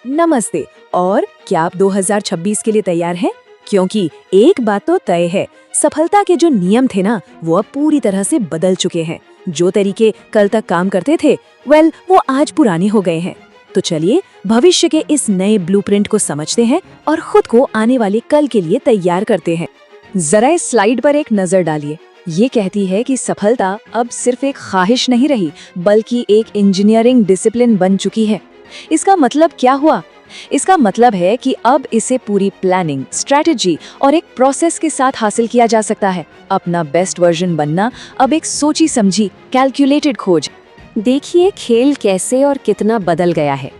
नमस्ते। और क्या आप 2026 के लिए तैयार हैं? क्योंकि एक बात तो तय है, सफलता के जो नियम थे ना, वो अब पूरी तरह से बदल चुके हैं। जो तरीके कल तक काम करते थे, वो आज पुराने हो गए हैं। तो चलिए भविष्य के इस नए ब्लूप्रिंट को समझते हैं और खुद को आने वाले कल के लिए तैयार करते हैं। जरा इस स्लाइड पर एक नजर डालिए। ये कहती है कि सफलता अब सिर्फ एक ख्वाहिश नहीं रही, बल्कि एक इंजीनियरिंग डिसिप्लिन बन चुकी है। इसका मतलब क्या हुआ? इसका मतलब है कि अब इसे पूरी प्लानिंग, स्ट्रैटेजी और एक प्रोसेस के साथ हासिल किया जा सकता है। अपना बेस्ट वर्जन बनना अब एक सोची समझी, कैलकुलेटेड खोज। देखिए खेल कैसे और कितना बदल गया है।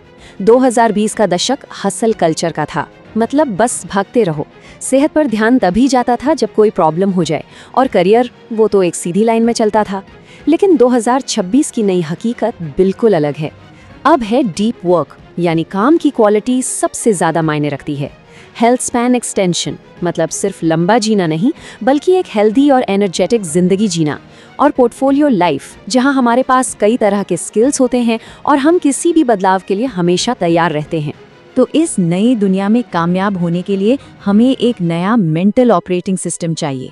2020 का दशक हसल कल्चर का था, मतलब बस भागते रहो। सेहत पर ध्यान तभी जाता था जब कोई प्रॉब्लम हो जाए, और करियर वो तो एक सीधी लाइन में चलता था। लेकिन 2026 की नई हकीकत बिल्कुल अलग है। अब है डीप वर्क, यानी काम की क्वालिटी सबसे ज्यादा मायने रखती है। हेल्थ स्पैन एक्सटेंशन, मतलब सिर्फ लंबा जीना नहीं, बल्कि एक हेल्दी और एनर्जेटिक जिंदगी जीना। और पोर्टफोलियो लाइफ, जहां हमारे पास कई तरह के स्किल्स होते हैं और हम किसी भी बदलाव के लिए हमेशा तैयार रहते हैं। तो इस नई दुनिया में कामयाब होने के लिए हमें एक नया मेंटल ऑपरेटिंग सिस्टम चाहिए।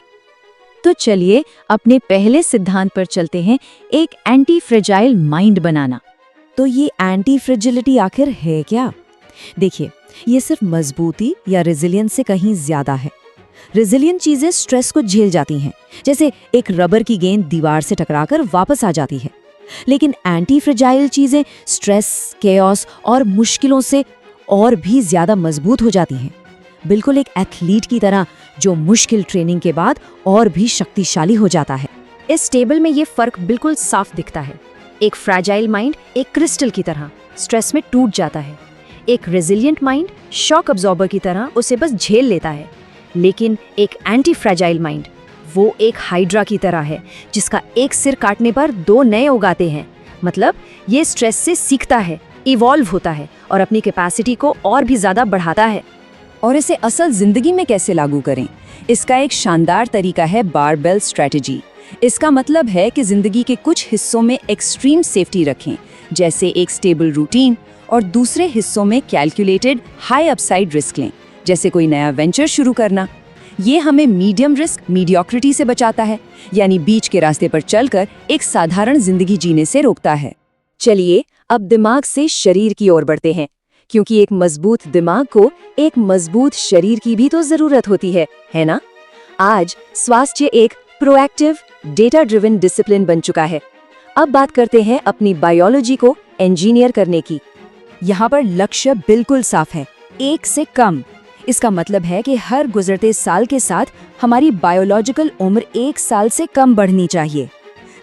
तो चलिए अपने पहले सिद्धांत पर चलते हैं, एक एंटी फ्रेजाइल माइंड बनाना। तो ये एंटी फ्रेजिलिटी आखिर है क्या? देखिए, ये सिर्फ मजबूती या रेजिलियंस से कहीं ज्यादा है। रेजिलियंट चीजें स्ट्रेस को झेल जाती हैं, जैसे एक रबर की गेंद दीवार से टकराकर वापस आ जाती है। लेकिन एंटी फ्रेजाइल चीजें स्ट्रेस, केओस और मुश्किलों से और भी ज्यादा मजबूत हो जाती हैं। बिल्कुल एक एथलीट की तरह, जो मुश्किल ट्रेनिंग के बाद और भी शक्तिशाली हो जाता है। इस टेबल में ये फर्क बिल्कुल साफ दिखता है। एक फ्रैजाइल माइंड एक क्रिस्टल की तरह स्ट्रेस में टूट जाता है। एक रेजिलिएंट माइंड शॉक अब्जॉर्बर की तरह उसे बस झेल लेता है। लेकिन एक एंटी फ्रैजाइल माइंड वो एक हाइड्रा की तरह है, जिसका एक सिर काटने पर दो नए उगाते हैं। मतलब ये स्ट्रेस से सीखता है, इवॉल्व होता है और अपनी कैपेसिटी को और भी ज्यादा बढ़ाता है। और इसे असल जिंदगी में कैसे लागू करें? इसका एक शानदार तरीका है बारबेल स्ट्रेटजी। इसका मतलब है कि जिंदगी के कुछ हिस्सों में एक्सट्रीम सेफ्टी रखें, जैसे एक स्टेबल रूटीन, और दूसरे हिस्सों में कैलकुलेटेड हाई अपसाइड रिस्क लें, जैसे कोई नया वेंचर शुरू करना। ये हमें मीडियम रिस्क मीडियोक्रिटी से बचाता है, यानी बीच के रास्ते पर चलकर एक साधारण जिंदगी जीने से रोकता है। चलिए अब दिमाग से शरीर की ओर बढ़ते हैं, क्योंकि एक मजबूत दिमाग को एक मजबूत शरीर की भी तो जरूरत होती है ना? आज स्वास्थ्य एक प्रोएक्टिव, डेटा ड्रिवन डिसिप्लिन बन चुका है। अब बात करते हैं अपनी बायोलॉजी को इंजीनियर करने की। यहाँ पर लक्ष्य बिल्कुल साफ है, 1 से कम। इसका मतलब है कि हर गुजरते साल के साथ हमारी बायोलॉजिकल उम्र 1 साल से कम बढ़नी चाहिए।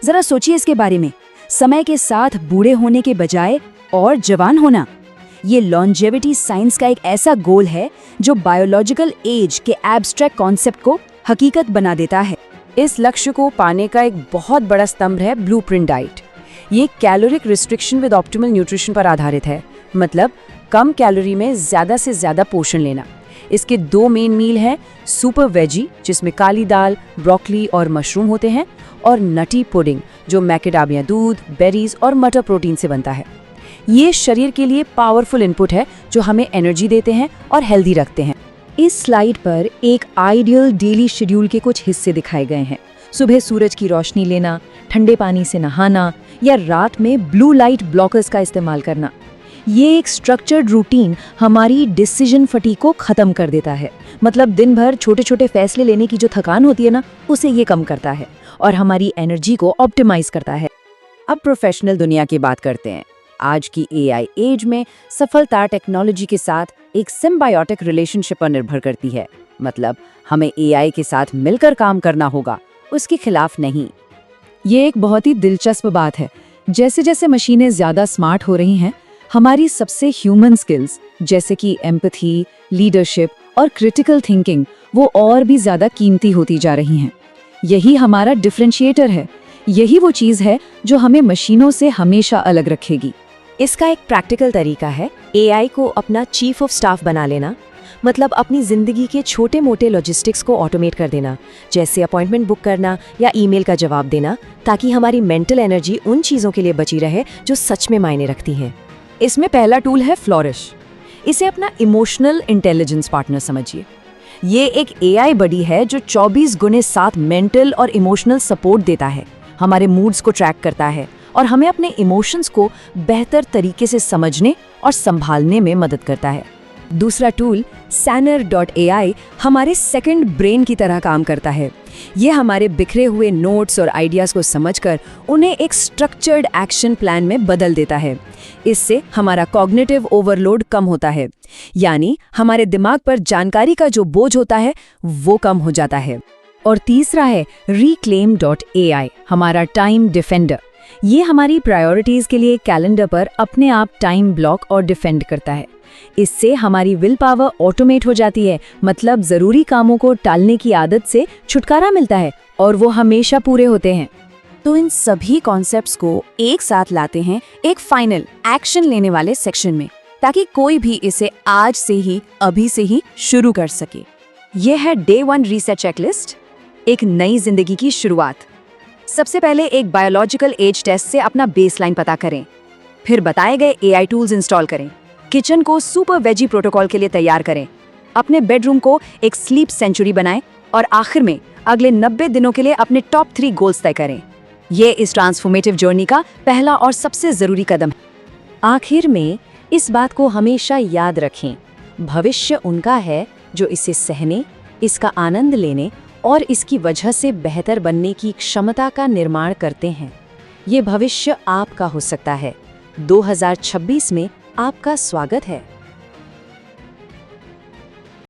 जरा सोचिए इसके बारे में, समय के साथ बूढ़े होने के बजाय और जवान होना। ये लॉन्जेविटी साइंस का एक ऐसा गोल है जो बायोलॉजिकल एज के एब्स्ट्रैक्ट कॉन्सेप्ट को हकीकत बना देता है। इस लक्ष्य को पाने का एक बहुत बड़ा स्तंभ है ब्लूप्रिंट डाइट। ये caloric restriction with optimal nutrition पर आधारित है, मतलब कम कैलोरी में ज्यादा से ज्यादा पोषण लेना। इसके 2 मेन मील हैं, सुपर वेजी जिसमें काली दाल, ब्रोकली और मशरूम होते हैं, और नटी पुडिंग जो मैकेडामिया दूध, बेरीज और मटर प्रोटीन से बनता है। ये शरीर के लिए पावरफुल इनपुट है जो हमें एनर्जी देते हैं और हेल्दी रखते हैं। इस स्लाइड पर एक आइडियल डेली शेड्यूल के कुछ हिस्से दिखाए गए हैं। सुबह सूरज की रोशनी लेना, ठंडे पानी से नहाना या रात में ब्लू लाइट ब्लॉकर्स का इस्तेमाल करना। ये एक स्ट्रक्चर्ड रूटीन हमारी डिसीजन फटीग को खत्म कर देता है। मतलब दिन भर छोटे छोटे फैसले लेने की जो थकान होती है ना, उसे ये कम करता है और हमारी एनर्जी को ऑप्टिमाइज करता है। अब प्रोफेशनल दुनिया की बात करते हैं। आज की एआई एज में सफलता टेक्नोलॉजी के साथ एक सिम्बायोटिक रिलेशनशिप पर निर्भर करती है। मतलब हमें एआई के साथ मिलकर काम करना होगा, उसके खिलाफ नहीं। ये एक बहुत ही दिलचस्प बात है। जैसे जैसे मशीनें ज्यादा स्मार्ट हो रही हैं, हमारी सबसे ह्यूमन स्किल्स जैसे कि एम्पैथी, लीडरशिप और क्रिटिकल थिंकिंग वो और भी ज्यादा कीमती होती जा रही हैं। यही हमारा डिफरेंशिएटर है। यही वो चीज़ है जो हमें मशीनों से हमेशा अलग रखेगी। इसका एक प्रैक्टिकल तरीका है एआई को अपना चीफ ऑफ स्टाफ बना लेना। मतलब अपनी जिंदगी के छोटे मोटे लॉजिस्टिक्स को ऑटोमेट कर देना, जैसे अपॉइंटमेंट बुक करना या ईमेल का जवाब देना, ताकि हमारी मेंटल एनर्जी उन चीज़ों के लिए बची रहे जो सच में मायने रखती हैं। इसमें पहला टूल है फ्लोरिश। इसे अपना इमोशनल इंटेलिजेंस पार्टनर समझिए। ये एक एआई बडी है जो 24x7 मेंटल और इमोशनल सपोर्ट देता है, हमारे मूड्स को ट्रैक करता है और हमें अपने इमोशंस को बेहतर तरीके से समझने और संभालने में मदद करता है। दूसरा टूल Sanner.ai हमारे सेकंड ब्रेन की तरह काम करता है। ये हमारे बिखरे हुए नोट्स और आइडियाज़ को समझकर उन्हें एक स्ट्रक्चर्ड एक्शन प्लान में बदल देता है। इससे हमारा कॉग्निटिव ओवरलोड कम होता है, यानी हमारे दिमाग पर जानकारी का जो बोझ होता है वो कम हो जाता है। और तीसरा है Reclaim.ai हमारा टाइम डिफेंडर। ये हमारी प्रायोरिटीज़ के लिए कैलेंडर पर अपने आप टाइम ब्लॉक और डिफेंड करता है। इससे हमारी विल पावर ऑटोमेट हो जाती है, मतलब ज़रूरी कामों को टालने की आदत से छुटकारा मिलता है और वो हमेशा पूरे होते हैं। तो इन सभी कॉन्सेप्ट्स को एक साथ लाते हैं एक फाइनल एक्शन लेने वाले सेक्शन में, ताकि कोई भी इसे आज से ही, अभी से ही शुरू कर सके। यह है डे 1 रीसेट चेकलिस्ट, एक नई जिंदगी की शुरुआत। सबसे पहले एक बायोलॉजिकल एज टेस्ट से अपना बेसलाइन पता करें, फिर बताए गए एआई टूल्स इंस्टॉल करें, किचन को सुपर वेजी प्रोटोकॉल के लिए तैयार करें, अपने बेडरूम को एक स्लीप सेंचुरी बनाएं और आखिर में अगले 90 दिनों के लिए अपने टॉप 3 गोल्स तय करें। ये इस ट्रांसफॉर्मेटिव जर्नी का पहला और सबसे ज़रूरी कदम है। आखिर में इस बात को हमेशा याद रखें, भविष्य उनका है जो इसे सहने, इसका आनंद लेने और इसकी वजह से बेहतर बनने की क्षमता का निर्माण करते हैं। ये भविष्य आपका हो सकता है। 2026 में आपका स्वागत है।